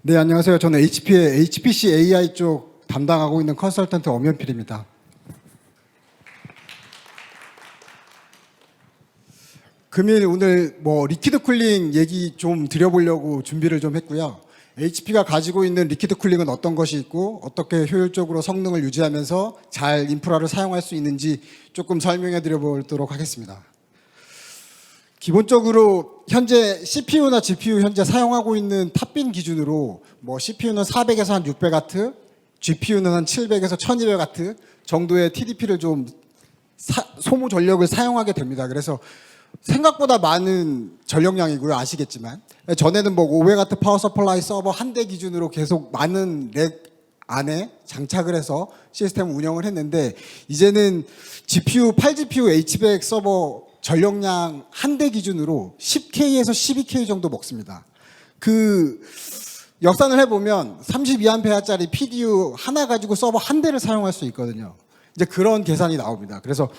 네, 안녕하세요. 저는 HP의 HPC AI 쪽 담당하고 있는 컨설턴트 엄연필입니다. 금일 오늘 리퀴드 쿨링 얘기 좀 드려보려고 준비를 좀 했고요. HP가 가지고 있는 리퀴드 쿨링은 어떤 것이 있고 어떻게 효율적으로 성능을 유지하면서 잘 인프라를 사용할 수 있는지 조금 설명해 드려보도록 하겠습니다. 기본적으로 현재 CPU나 GPU 현재 사용하고 있는 탑빈 기준으로 CPU는 400에서 한 600W, GPU는 한 700에서 1200W 정도의 TDP를 좀 소모 전력을 사용하게 됩니다. 그래서 생각보다 많은 전력량이고요. 아시겠지만 전에는 500W 파워 서플라이 서버 한 대 기준으로 계속 많은 렉 안에 장착을 해서 시스템을 운영을 했는데, 이제는 GPU 8GPU H100 서버 전력량 한 대 기준으로 10K에서 12K 정도 먹습니다. 그 역산을 해보면 32A짜리 PDU 하나 가지고 서버 한 대를 사용할 수 있거든요. 이제 그런 계산이 나옵니다. 그래서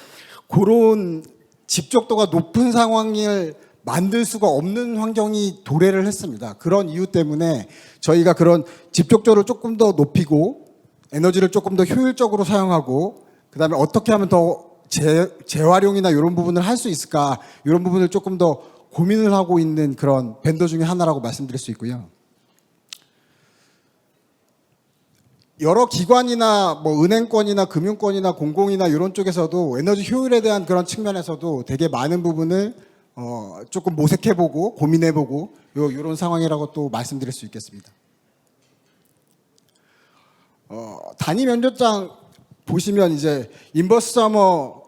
그런 집적도가 높은 상황을 만들 수가 없는 환경이 도래를 했습니다. 그런 이유 때문에 저희가 그런 집적도를 조금 더 높이고 에너지를 조금 더 효율적으로 사용하고, 그 다음에 어떻게 하면 더 재활용이나 이런 부분을 할 수 있을까, 이런 부분을 조금 더 고민을 하고 있는 그런 벤더 중에 하나라고 말씀드릴 수 있고요. 여러 기관이나 은행권이나 금융권이나 공공이나 이런 쪽에서도 에너지 효율에 대한 그런 측면에서도 되게 많은 부분을 조금 모색해보고 고민해보고 이런 상황이라고 또 말씀드릴 수 있겠습니다. 단위 면적장 보시면 이제 인버스 서머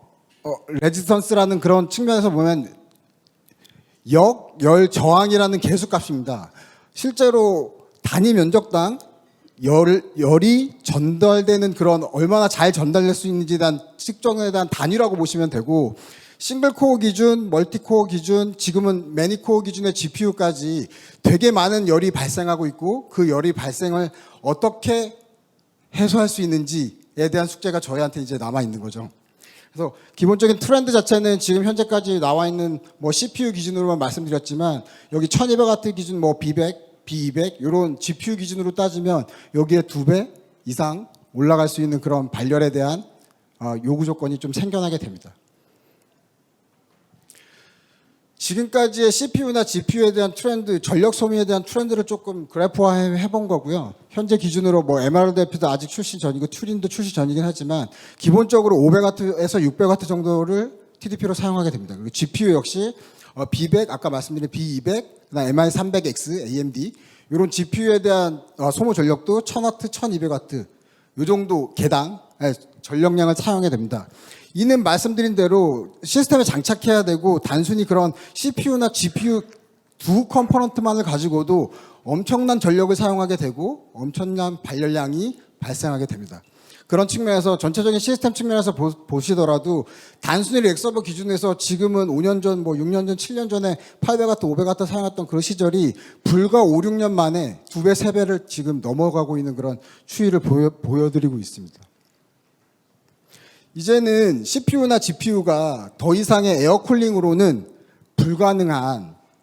레지스턴스라는 그런 측면에서 보면 열 저항이라는 계수값입니다. 실제로 단위 면적당 열이 전달되는 그런 얼마나 잘 전달될 수 있는지에 대한 측정에 대한 단위라고 보시면 되고, 싱글 코어 기준, 멀티 코어 기준, 지금은 매니 코어 기준의 GPU까지 되게 많은 열이 발생하고 있고, 그 열이 발생을 어떻게 해소할 수 있는지에 대한 숙제가 저희한테 이제 남아 있는 거죠. 그래서 기본적인 트렌드 자체는 지금 현재까지 나와 있는 CPU 기준으로만 말씀드렸지만, 여기 1200W 기준 B100, B200 이런 GPU 기준으로 따지면 여기에 2배 이상 올라갈 수 있는 그런 발열에 대한 요구 조건이 좀 생겨나게 됩니다. 지금까지의 CPU나 GPU에 대한 트렌드, 전력 소비에 대한 트렌드를 조금 그래프화해 본 거고요. 현재 기준으로 MRDF도 아직 출시 전이고 튜린도 출시 전이긴 하지만 기본적으로 500W에서 600W 정도를 TDP로 사용하게 됩니다. 그리고 GPU 역시 B100, 아까 말씀드린 B200, 그다음 MI300X, AMD 이런 GPU에 대한 소모 전력도 1000W, 1200W 이 정도 개당 전력량을 사용해야 됩니다. 이는 말씀드린 대로 시스템에 장착해야 되고, 단순히 그런 CPU나 GPU 두 컴포넌트만을 가지고도 엄청난 전력을 사용하게 되고 엄청난 발열량이 발생하게 됩니다. 그런 측면에서 전체적인 시스템 측면에서 보시더라도 단순히 렉서버 기준에서 지금은 5년 전, 6년 전, 7년 전에 800W, 500W 사용했던 그런 시절이 불과 5, 6년 만에 2배, 3배를 지금 넘어가고 있는 그런 추이를 보여드리고 있습니다. 이제는 CPU나 GPU가 더 이상의 에어쿨링으로는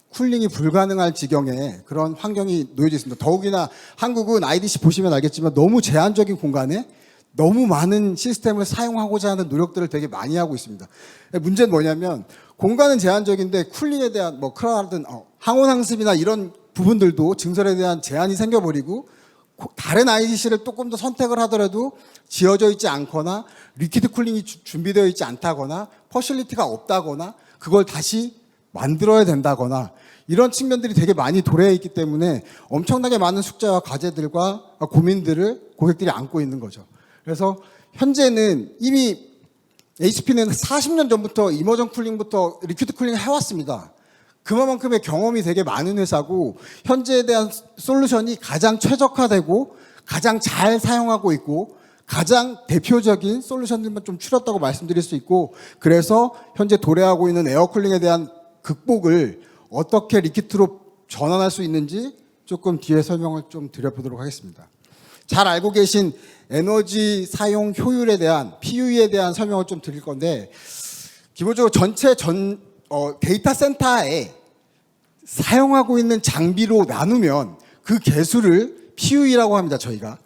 쿨링이 불가능할 지경에 그런 환경이 놓여져 있습니다. 더욱이나 한국은 IDC 보시면 알겠지만 너무 제한적인 공간에 너무 많은 시스템을 사용하고자 하는 노력들을 되게 많이 하고 있습니다. 문제는 뭐냐면 공간은 제한적인데 쿨링에 대한 크라든 항온항습이나 이런 부분들도 증설에 대한 제한이 생겨버리고, 다른 IDC를 조금 더 선택을 하더라도 지어져 있지 않거나 리퀴드 쿨링이 준비되어 있지 않다거나 퍼실리티가 없다거나 그걸 다시 만들어야 된다거나 이런 측면들이 되게 많이 도래해 있기 때문에 엄청나게 많은 숙제와 과제들과 고민들을 고객들이 안고 있는 거죠. 그래서 현재는 이미 HP는 40년 전부터 이머전 쿨링부터 리퀴드 쿨링을 해왔습니다. 그만큼의 경험이 되게 많은 회사고, 현재에 대한 솔루션이 가장 최적화되고 가장 잘 사용하고 있고 가장 대표적인 솔루션들만 좀 추렸다고 말씀드릴 수 있고, 그래서 현재 도래하고 있는 에어쿨링에 대한 극복을 어떻게 리퀴드로 전환할 수 있는지 조금 뒤에 설명을 좀 드려보도록 하겠습니다. 잘 알고 계신 에너지 사용 효율에 대한 PUE에 대한 설명을 좀 드릴 건데, 기본적으로 전체 데이터 센터에 사용하고 있는 장비로 나누면 그 개수를 PUE라고 합니다. 저희가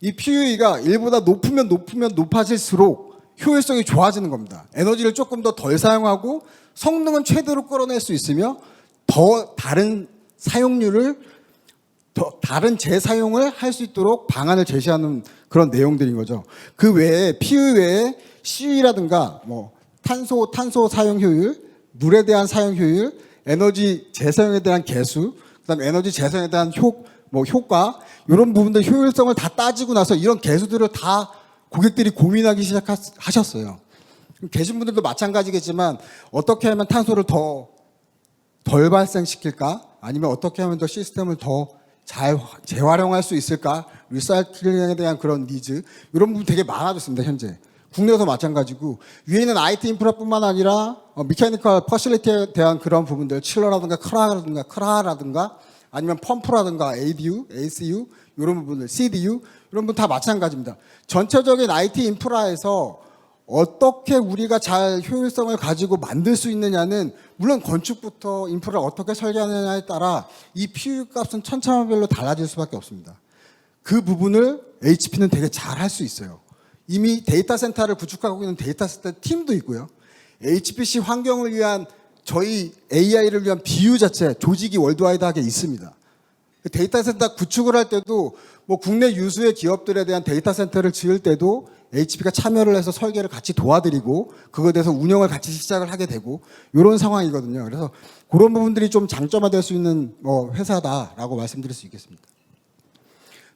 이 PUE가 1보다 높으면 높아질수록 효율성이 좋아지는 겁니다. 에너지를 조금 더 덜 사용하고 성능은 최대로 끌어낼 수 있으며 더 다른 사용률을 다른 재사용을 할 수 있도록 방안을 제시하는 그런 내용들인 거죠. 그 외에 PUE 외에 CUE라든가 뭐 탄소 사용 효율, 물에 대한 사용 효율, 에너지 재사용에 대한 개수, 그다음에 에너지 재사용에 대한 효과 이런 부분들 효율성을 다 따지고 나서 이런 개수들을 다 고객들이 고민하기 시작하셨어요. 계신 분들도 마찬가지겠지만 어떻게 하면 탄소를 덜 발생시킬까? 아니면 어떻게 하면 더 시스템을 더 잘 재활용할 수 있을까? 리사이클링에 대한 그런 니즈 이런 부분 되게 많아졌습니다. 현재 국내에서 마찬가지고 위에 있는 IT 인프라뿐만 아니라 미케니컬 퍼실리티에 대한 그런 부분들 칠러라든가 크라라든가 아니면 펌프라든가 ADU, ACU 이런 부분들 CDU 이런 부분 다 마찬가지입니다. 전체적인 IT 인프라에서 어떻게 우리가 잘 효율성을 가지고 만들 수 있느냐는 물론 건축부터 인프라를 어떻게 설계하느냐에 따라 이 PU 값은 천차만별로 달라질 수밖에 없습니다. 그 부분을 HP는 되게 잘 할 수 있어요. 이미 데이터 센터를 구축하고 있는 데이터 센터 팀도 있고요. HPC 환경을 위한 저희 AI를 위한 BU 자체 조직이 월드와이드하게 있습니다. 데이터 센터 구축을 할 때도 뭐 국내 유수의 기업들에 대한 데이터 센터를 지을 때도 HP가 참여를 해서 설계를 같이 도와드리고 그거에 대해서 운영을 같이 시작을 하게 되고 이런 상황이거든요. 그래서 그런 부분들이 좀 장점화될 수 있는 회사다라고 말씀드릴 수 있겠습니다.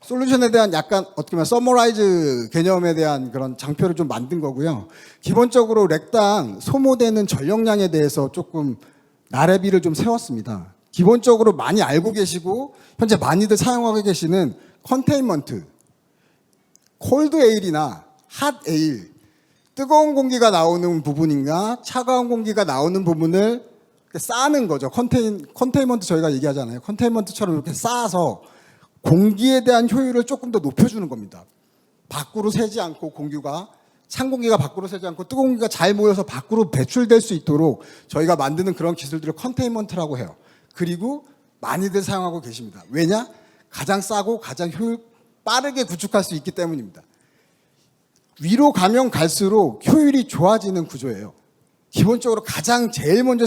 솔루션에 대한 약간 어떻게 보면 서머라이즈 개념에 대한 그런 장표를 좀 만든 거고요. 기본적으로 렉당 소모되는 전력량에 대해서 조금 나래비를 좀 세웠습니다. 기본적으로 많이 알고 계시고 현재 많이들 사용하고 계시는 컨테인먼트, 콜드 에일이나 핫 에일, 뜨거운 공기가 나오는 부분인가 차가운 공기가 나오는 부분을 쌓는 거죠. 컨테인먼트 저희가 얘기하잖아요. 컨테인먼트처럼 이렇게 쌓아서 공기에 대한 효율을 조금 더 높여주는 겁니다. 밖으로 새지 않고 찬 공기가 밖으로 새지 않고 뜨거운 공기가 잘 모여서 밖으로 배출될 수 있도록 저희가 만드는 그런 기술들을 컨테인먼트라고 해요. 그리고 많이들 사용하고 계십니다. 왜냐? 가장 싸고 가장 빠르게 구축할 수 있기 때문입니다. 위로 가면 갈수록 효율이 좋아지는 구조예요. 기본적으로 제일 먼저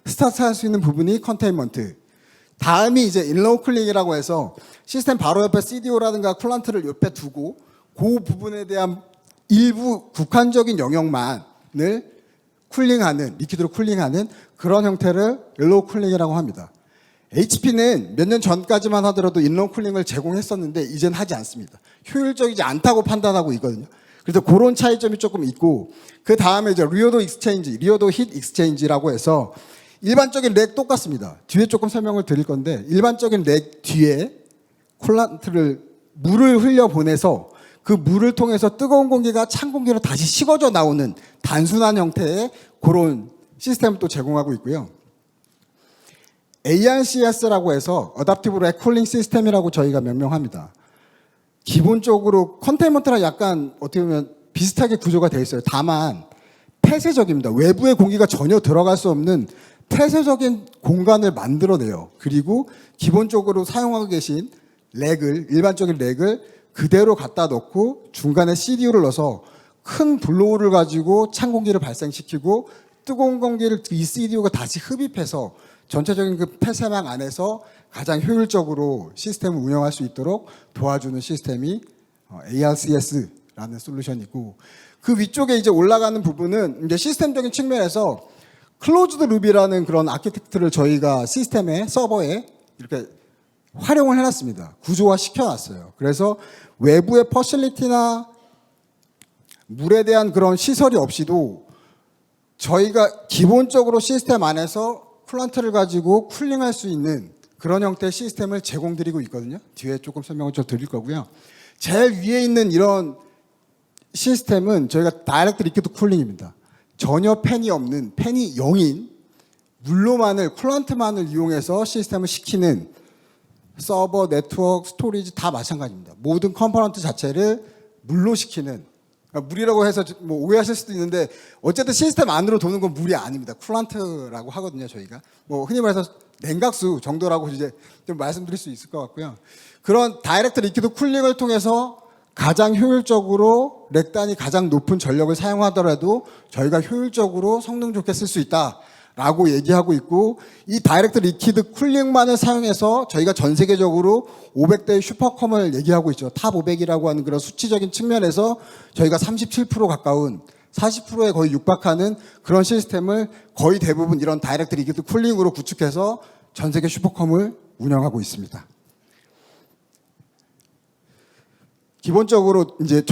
스타트할 수 있는 부분이 컨테인먼트. 다음이 이제 인로우 쿨링이라고 해서 시스템 바로 옆에 CDO라든가 쿨란트를 옆에 두고 그 부분에 대한 일부 국한적인 영역만을 리퀴드로 쿨링하는 그런 형태를 인로우 쿨링이라고 합니다. HP는 몇 년 전까지만 하더라도 인로우 쿨링을 제공했었는데 이젠 하지 않습니다. 효율적이지 않다고 판단하고 있거든요. 그래서 그런 차이점이 조금 있고 그 다음에 이제 리오도 힛 익스체인지라고 해서 일반적인 렉 똑같습니다. 뒤에 조금 설명을 드릴 건데 일반적인 렉 뒤에 쿨란트를 물을 흘려 보내서 그 물을 통해서 뜨거운 공기가 찬 공기로 다시 식어져 나오는 단순한 형태의 그런 시스템을 또 제공하고 있고요. ARCS라고 해서 어답티브 렉 쿨링 시스템이라고 저희가 명명합니다. 기본적으로 컨테인먼트랑 약간 어떻게 보면 비슷하게 구조가 되어 있어요. 다만 폐쇄적입니다. 외부의 공기가 전혀 들어갈 수 없는 폐쇄적인 공간을 만들어내요. 그리고 기본적으로 사용하고 계신 일반적인 렉을 그대로 갖다 놓고 중간에 CDU를 넣어서 큰 블로우를 가지고 찬 공기를 발생시키고 뜨거운 공기를 이 CDU가 다시 흡입해서 전체적인 그 폐쇄망 안에서 가장 효율적으로 시스템을 운영할 수 있도록 도와주는 시스템이 ARCS라는 솔루션이고 그 위쪽에 이제 올라가는 부분은 이제 시스템적인 측면에서 클로즈드 룹이라는 그런 아키텍트를 저희가 시스템에 서버에 이렇게 활용을 해놨습니다. 구조화 시켜놨어요. 그래서 외부의 퍼실리티나 물에 대한 그런 시설이 없이도 저희가 기본적으로 시스템 안에서 쿨란트를 가지고 쿨링할 수 있는 그런 형태의 시스템을 제공드리고 있거든요. 뒤에 조금 설명을 좀 드릴 거고요. 제일 위에 있는 이런 시스템은 저희가 다이렉트 리퀴드 쿨링입니다. 전혀 팬이 없는, 팬이 0인 물로만을, 쿨란트만을 이용해서 시스템을 시키는 서버, 네트워크, 스토리지 다 마찬가지입니다. 모든 컴포넌트 자체를 물로 시키는, 그러니까 물이라고 해서 뭐 오해하실 수도 있는데 어쨌든 시스템 안으로 도는 건 물이 아닙니다. 쿨란트라고 하거든요, 저희가. 뭐 흔히 말해서 냉각수 정도라고 이제 좀 말씀드릴 수 있을 것 같고요. 그런 다이렉트 리퀴드 쿨링을 통해서 가장 효율적으로 렉단이 가장 높은 전력을 사용하더라도 저희가 효율적으로 성능 좋게 쓸 수 있다라고 얘기하고 있고, 이 다이렉트 리퀴드 쿨링만을 사용해서 저희가 전 세계적으로 500대의 슈퍼컴을 얘기하고 있죠. 탑 500이라고 하는 그런 수치적인 측면에서 저희가 37% 가까운 40%에 거의 육박하는 그런 시스템을 거의 대부분 이런 다이렉트 리퀴드 쿨링으로 구축해서 전 세계 슈퍼컴을 운영하고 있습니다. 기본적으로 이제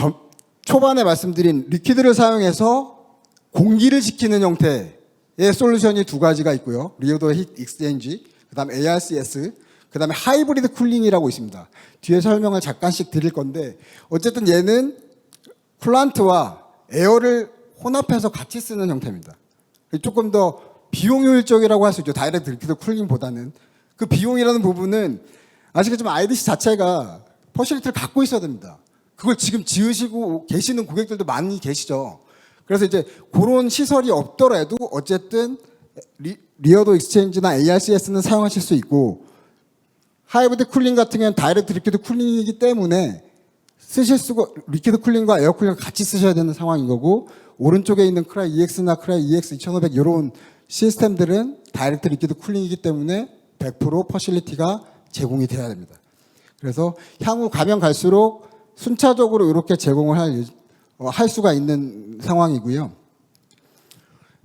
초반에 말씀드린 리퀴드를 사용해서 공기를 지키는 형태의 솔루션이 두 가지가 있고요. 리오도 히트 익스체인지, 그다음에 ARCS, 그다음에 하이브리드 쿨링이라고 있습니다. 뒤에 설명을 잠깐씩 드릴 건데, 어쨌든 얘는 쿨란트와 에어를 혼합해서 같이 쓰는 형태입니다. 조금 더 비용 효율적이라고 할 수 있죠. 다이렉트 리퀴드 쿨링보다는. 그 비용이라는 부분은 아시겠지만 IDC 자체가 퍼실리티를 갖고 있어야 됩니다. 그걸 지금 지으시고 계시는 고객들도 많이 계시죠. 그래서 이제 그런 시설이 없더라도 어쨌든 리어도 익스체인지나 ARCS는 사용하실 수 있고, 하이브리드 쿨링 같은 경우는 다이렉트 리퀴드 쿨링이기 때문에 쓰실 수가, 리퀴드 쿨링과 에어 쿨링을 같이 쓰셔야 되는 상황인 거고, 오른쪽에 있는 크라이 EX나 크라이 EX 2500 이런 시스템들은 다이렉트 리퀴드 쿨링이기 때문에 100% 퍼실리티가 제공이 돼야 됩니다. 그래서 향후 가면 갈수록 순차적으로 이렇게 제공을 할 수가 있는 상황이고요.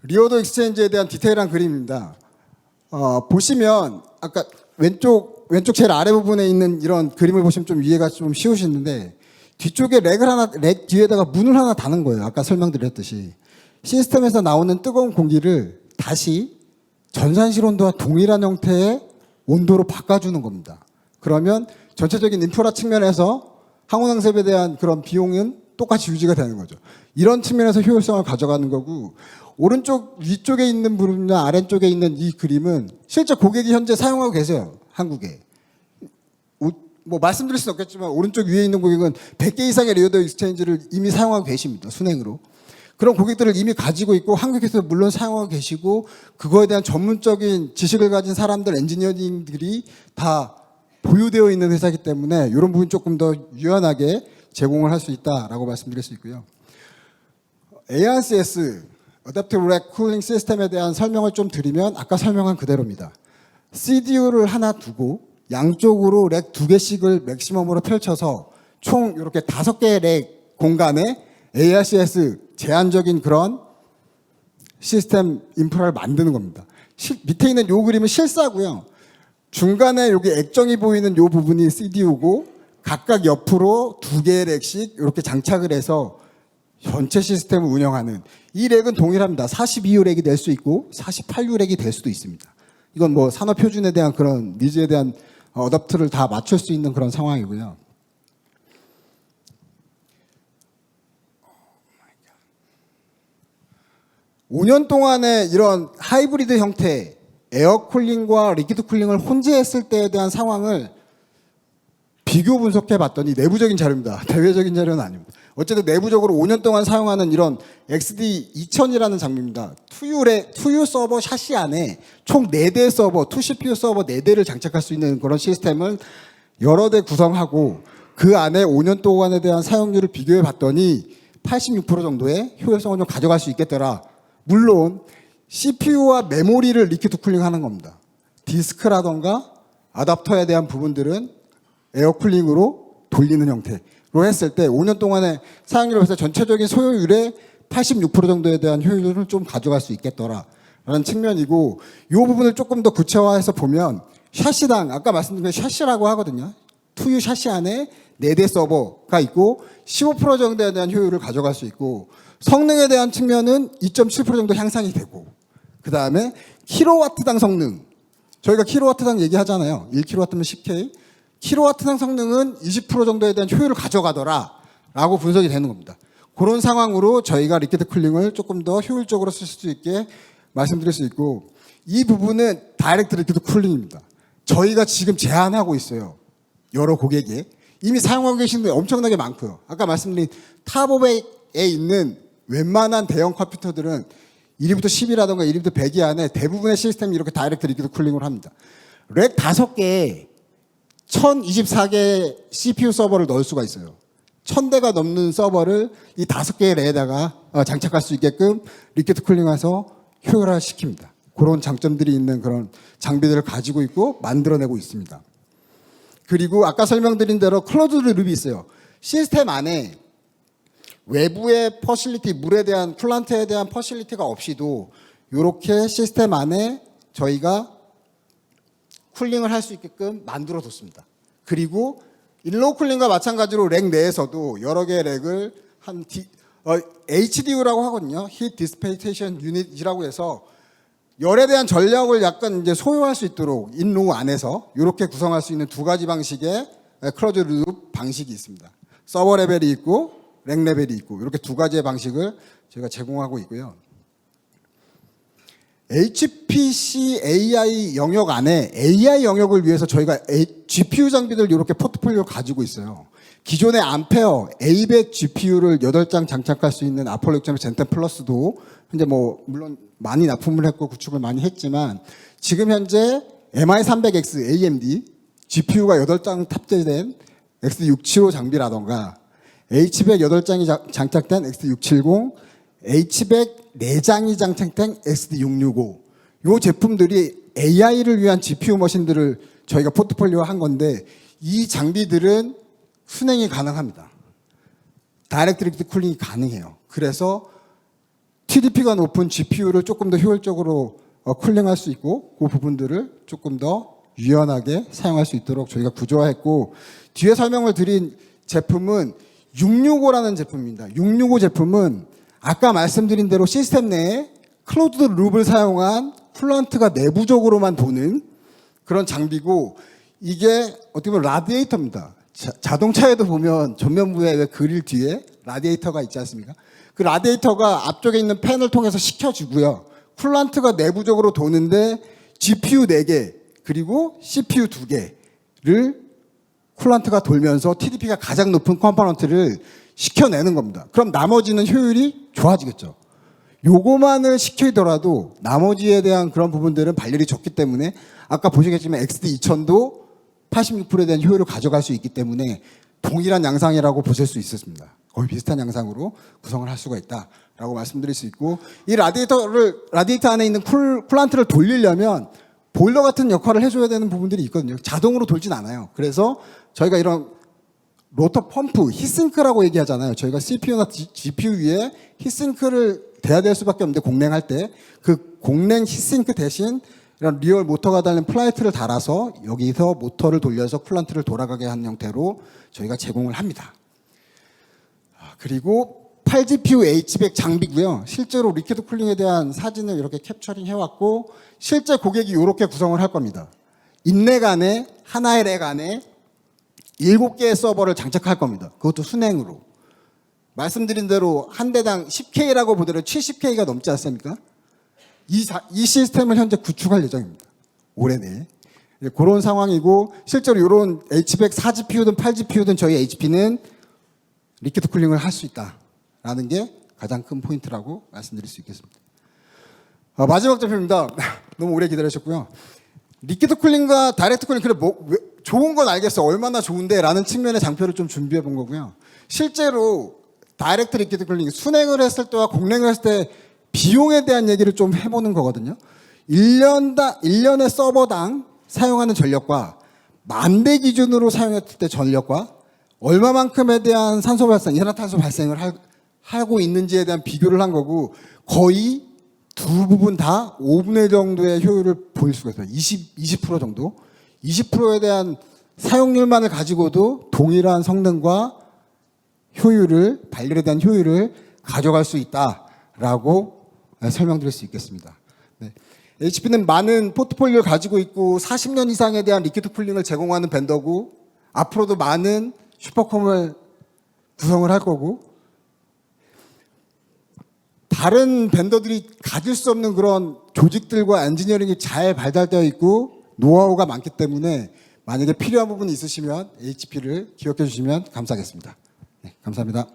리오도 익스체인지에 대한 디테일한 그림입니다. 보시면 아까 왼쪽 제일 아래 부분에 있는 이런 그림을 보시면 좀 이해가 좀 쉬우시는데, 뒤쪽에 렉 뒤에다가 문을 하나 다는 거예요. 아까 설명드렸듯이 시스템에서 나오는 뜨거운 공기를 다시 전산실 온도와 동일한 형태의 온도로 바꿔주는 겁니다. 그러면 전체적인 인프라 측면에서 항온항습에 대한 그런 비용은 똑같이 유지가 되는 거죠. 이런 측면에서 효율성을 가져가는 거고, 오른쪽 위쪽에 있는 부분이나 아래쪽에 있는 이 그림은 실제 고객이 현재 사용하고 계세요. 한국에. 뭐 말씀드릴 수는 없겠지만 오른쪽 위에 있는 고객은 100개 이상의 리오도 익스체인지를 이미 사용하고 계십니다. 순행으로. 그런 고객들을 이미 가지고 있고, 한국에서 물론 사용하고 계시고, 그거에 대한 전문적인 지식을 가진 사람들, 엔지니어링들이 다 보유되어 있는 회사이기 때문에 이런 부분 조금 더 유연하게 제공을 할 수 있다라고 말씀드릴 수 있고요. ARCS, Adaptive Rack Cooling System에 대한 설명을 좀 드리면 아까 설명한 그대로입니다. CDU를 하나 두고 양쪽으로 렉 2개씩을 맥시멈으로 펼쳐서 총 이렇게 5개의 렉 공간에 ARCS 제한적인 그런 시스템 인프라를 만드는 겁니다. 밑에 있는 요 그림은 실사고요. 중간에 여기 액정이 보이는 요 부분이 CDU고, 각각 옆으로 2개의 렉씩 이렇게 장착을 해서 전체 시스템을 운영하는, 이 렉은 동일합니다. 42유 렉이 될 수 있고 48유 렉이 될 수도 있습니다. 이건 뭐 산업 표준에 대한 그런 니즈에 대한 어댑터를 다 맞출 수 있는 그런 상황이고요. (5년) 동안에 이런 하이브리드 형태 에어 쿨링과 리퀴드 쿨링을 혼재했을 때에 대한 상황을 비교 분석해 봤더니, 내부적인 자료입니다. 대외적인 자료는 아닙니다. 어쨌든 내부적으로 5년 동안 사용하는 이런 XD2000이라는 장비입니다. 투유 서버 샤시 안에 총 4대 서버, 2CPU 서버 4대를 장착할 수 있는 그런 시스템을 여러 대 구성하고, 그 안에 5년 동안에 대한 사용률을 비교해 봤더니 86% 정도의 효율성을 좀 가져갈 수 있겠더라. 물론 CPU와 메모리를 리퀴드 쿨링하는 겁니다. 디스크라던가 아답터에 대한 부분들은 에어 쿨링으로 돌리는 형태로 했을 때 5년 동안의 사용률을 봤을 때 전체적인 소요율의 86% 정도에 대한 효율을 좀 가져갈 수 있겠더라라는 측면이고, 이 부분을 조금 더 구체화해서 보면 샤시당, 아까 말씀드린 샤시라고 하거든요. 투유 샤시 안에 4대 서버가 있고 15% 정도에 대한 효율을 가져갈 수 있고, 성능에 대한 측면은 2.7% 정도 향상이 되고, 그 다음에 킬로와트당 성능, 저희가 킬로와트당 얘기하잖아요. 1킬로와트면 10K. 킬로와트당 성능은 20% 정도에 대한 효율을 가져가더라 라고 분석이 되는 겁니다. 그런 상황으로 저희가 리퀴드 쿨링을 조금 더 효율적으로 쓸 수 있게 말씀드릴 수 있고, 이 부분은 다이렉트 리퀴드 쿨링입니다. 저희가 지금 제안하고 있어요. 여러 고객이 이미 사용하고 계시는 분 엄청나게 많고요. 아까 말씀드린 탑500에 있는 웬만한 대형 컴퓨터들은 1위부터 10이라던가 1위부터 100위 안에 대부분의 시스템이 이렇게 다이렉트 리퀴드 쿨링을 합니다. 렉 5개에 1024개 CPU 서버를 넣을 수가 있어요. 1000대가 넘는 서버를 이 5개의 렉에다가 장착할 수 있게끔 리퀴드 쿨링해서 효율화시킵니다. 그런 장점들이 있는 그런 장비들을 가지고 있고 만들어내고 있습니다. 그리고 아까 설명드린 대로 클로즈드 룹이 있어요. 시스템 안에 외부의 퍼실리티, 물에 대한 쿨란트에 대한 퍼실리티가 없이도 이렇게 시스템 안에 저희가 쿨링을 할 수 있게끔 만들어뒀습니다. 그리고 인로우 쿨링과 마찬가지로 렉 내에서도 여러 개의 렉을 한 HDU라고 하거든요. Heat Dissipation Unit이라고 해서 열에 대한 전력을 약간 이제 소요할 수 있도록 인로우 안에서 이렇게 구성할 수 있는 두 가지 방식의 클로즈 룹 방식이 있습니다. 서버 레벨이 있고 렉 레벨이 있고 이렇게 두 가지의 방식을 저희가 제공하고 있고요. HPC AI 영역 안에 AI 영역을 위해서 저희가 GPU 장비들 이렇게 포트폴리오를 가지고 있어요. 기존의 암페어 A100 GPU를 8장 장착할 수 있는 아폴로 6.1 젠10 플러스도 현재 뭐 물론 많이 납품을 했고 구축을 많이 했지만 지금 현재 MI300X AMD GPU가 8장 탑재된 X675 장비라던가 H100 8장이 장착된 X670, H100 4장이 장착된 XD665 이 제품들이 AI를 위한 GPU 머신들을 저희가 포트폴리오 한 건데 이 장비들은 순행이 가능합니다. 다이렉트 리퀴드 쿨링이 가능해요. 그래서 TDP가 높은 GPU를 조금 더 효율적으로 쿨링할 수 있고 그 부분들을 조금 더 유연하게 사용할 수 있도록 저희가 구조화했고 뒤에 설명을 드린 제품은 665라는 제품입니다. 665 제품은 아까 말씀드린 대로 시스템 내에 클로즈드 룹을 사용한 쿨런트가 내부적으로만 도는 그런 장비고 이게 어떻게 보면 라디에이터입니다. 자동차에도 보면 전면부에 왜 그릴 뒤에 라디에이터가 있지 않습니까? 그 라디에이터가 앞쪽에 있는 팬을 통해서 식혀주고요. 쿨런트가 내부적으로 도는데 GPU 4개 그리고 CPU 2개를 쿨런트가 돌면서 TDP가 가장 높은 컴포넌트를 식혀내는 겁니다. 그럼 나머지는 효율이 좋아지겠죠. 요거만을 시키더라도 나머지에 대한 그런 부분들은 발열이 적기 때문에 아까 보시겠지만 XD2000도 86%에 대한 효율을 가져갈 수 있기 때문에 동일한 양상이라고 보실 수 있었습니다. 거의 비슷한 양상으로 구성을 할 수가 있다라고 말씀드릴 수 있고 이 라디에이터 안에 있는 쿨란트를 돌리려면 보일러 같은 역할을 해줘야 되는 부분들이 있거든요. 자동으로 돌진 않아요. 그래서 저희가 이런 로터 펌프, 히싱크라고 얘기하잖아요. 저희가 CPU나 GPU 위에 히싱크를 대야 될 수밖에 없는데 공랭할 때 그 공랭 히싱크 대신 이런 리얼 모터가 달린 플라이트를 달아서 여기서 모터를 돌려서 쿨런트를 돌아가게 한 형태로 저희가 제공을 합니다. 그리고 8GPU H100 장비고요. 실제로 리퀴드 쿨링에 대한 사진을 이렇게 캡처링 해왔고 실제 고객이 이렇게 구성을 할 겁니다. 인렉 안에 하나의 렉 안에 7개의 서버를 장착할 겁니다. 그것도 순행으로. 말씀드린 대로 한 대당 10K라고 보더라도 70K가 넘지 않습니까? 이 시스템을 현재 구축할 예정입니다. 올해 내에. 그런 상황이고 실제로 이런 H100 4GPU든 8GPU든 저희 HP는 리퀴드 쿨링을 할 수 있다라는 게 가장 큰 포인트라고 말씀드릴 수 있겠습니다. 마지막 제품입니다. 너무 오래 기다리셨고요. 리퀴드 쿨링과 다이렉트 쿨링 그래 좋은 건 알겠어. 얼마나 좋은데 라는 측면의 장표를 좀 준비해 본 거고요. 실제로 다이렉트 리퀴드 쿨링 순행을 했을 때와 공랭을 했을 때 비용에 대한 얘기를 좀 해보는 거거든요. 1년의 서버당 사용하는 전력과 만대 기준으로 사용했을 때 전력과 얼마만큼에 대한 산소 발생, 이산화탄소 발생을 하고 있는지에 대한 비교를 한 거고 거의 두 부분 다 5분의 1 정도의 효율을 보일 수가 있어요. 20% 정도. 20%에 대한 사용률만을 가지고도 동일한 성능과 효율을, 발열에 대한 효율을 가져갈 수 있다라고 설명드릴 수 있겠습니다. 네. HP는 많은 포트폴리오를 가지고 있고 40년 이상에 대한 리퀴드 쿨링을 제공하는 벤더고 앞으로도 많은 슈퍼컴을 구성을 할 거고 다른 벤더들이 가질 수 없는 그런 조직들과 엔지니어링이 잘 발달되어 있고 노하우가 많기 때문에 만약에 필요한 부분이 있으시면 HP를 기억해 주시면 감사하겠습니다. 네, 감사합니다.